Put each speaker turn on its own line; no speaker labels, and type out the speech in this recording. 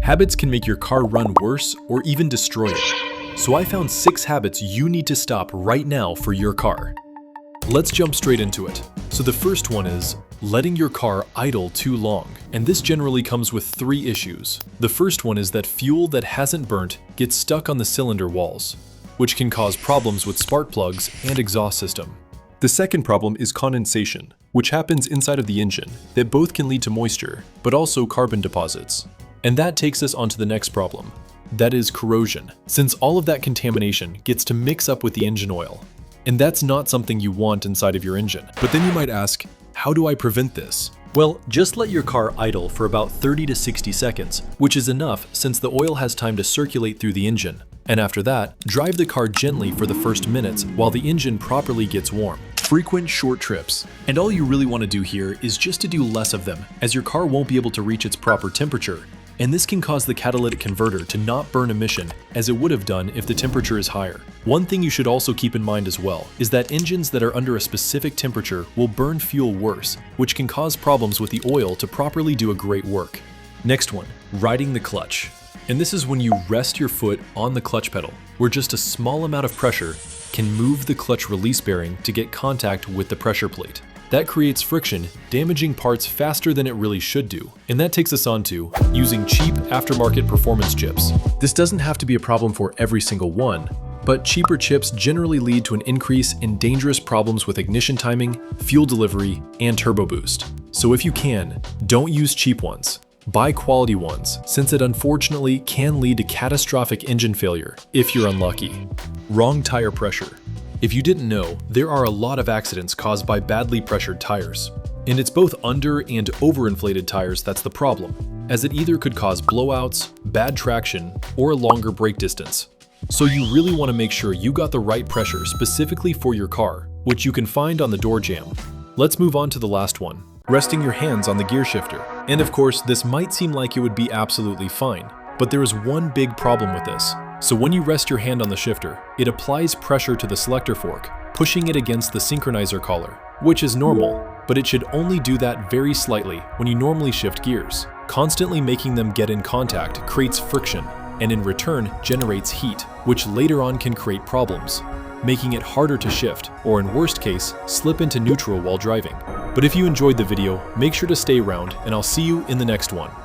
Habits can make your car run worse or even destroy it. So I found 6 habits you need to stop right now for your car. Let's jump straight into it. So the first one is letting your car idle too long. And this generally comes with 3 issues. The first one is that fuel that hasn't burnt gets stuck on the cylinder walls, which can cause problems with spark plugs and exhaust system. The second problem is condensation, which happens inside of the engine that both can lead to moisture, but also carbon deposits. And that takes us on to the next problem. That is corrosion, since all of that contamination gets to mix up with the engine oil. And that's not something you want inside of your engine. But then you might ask, how do I prevent this? Well, just let your car idle for about 30 to 60 seconds, which is enough since the oil has time to circulate through the engine. And after that, drive the car gently for the first minutes while the engine properly gets warm. Frequent short trips. And all you really want to do here is just to do less of them, as your car won't be able to reach its proper temperature. And this can cause the catalytic converter to not burn emission as it would have done if the temperature is higher. One thing you should also keep in mind as well is that engines that are under a specific temperature will burn fuel worse, which can cause problems with the oil to properly do a great work. Next one, riding the clutch. And this is when you rest your foot on the clutch pedal, where just a small amount of pressure can move the clutch release bearing to get contact with the pressure plate. That creates friction, damaging parts faster than it really should do. And that takes us on to using cheap aftermarket performance chips. This doesn't have to be a problem for every single one, but cheaper chips generally lead to an increase in dangerous problems with ignition timing, fuel delivery, and turbo boost. So if you can, don't use cheap ones. Buy quality ones, since it unfortunately can lead to catastrophic engine failure if you're unlucky. Wrong tire pressure. If you didn't know, there are a lot of accidents caused by badly pressured tires. And it's both under and overinflated tires that's the problem, as it either could cause blowouts, bad traction, or a longer brake distance. So you really want to make sure you got the right pressure specifically for your car, which you can find on the door jamb. Let's move on to the last one, resting your hands on the gear shifter. And of course, this might seem like it would be absolutely fine, but there is one big problem with this. So when you rest your hand on the shifter, it applies pressure to the selector fork, pushing it against the synchronizer collar, which is normal, but it should only do that very slightly when you normally shift gears. Constantly making them get in contact creates friction, and in return generates heat, which later on can create problems, making it harder to shift, or in worst case, slip into neutral while driving. But if you enjoyed the video, make sure to stay around, and I'll see you in the next one.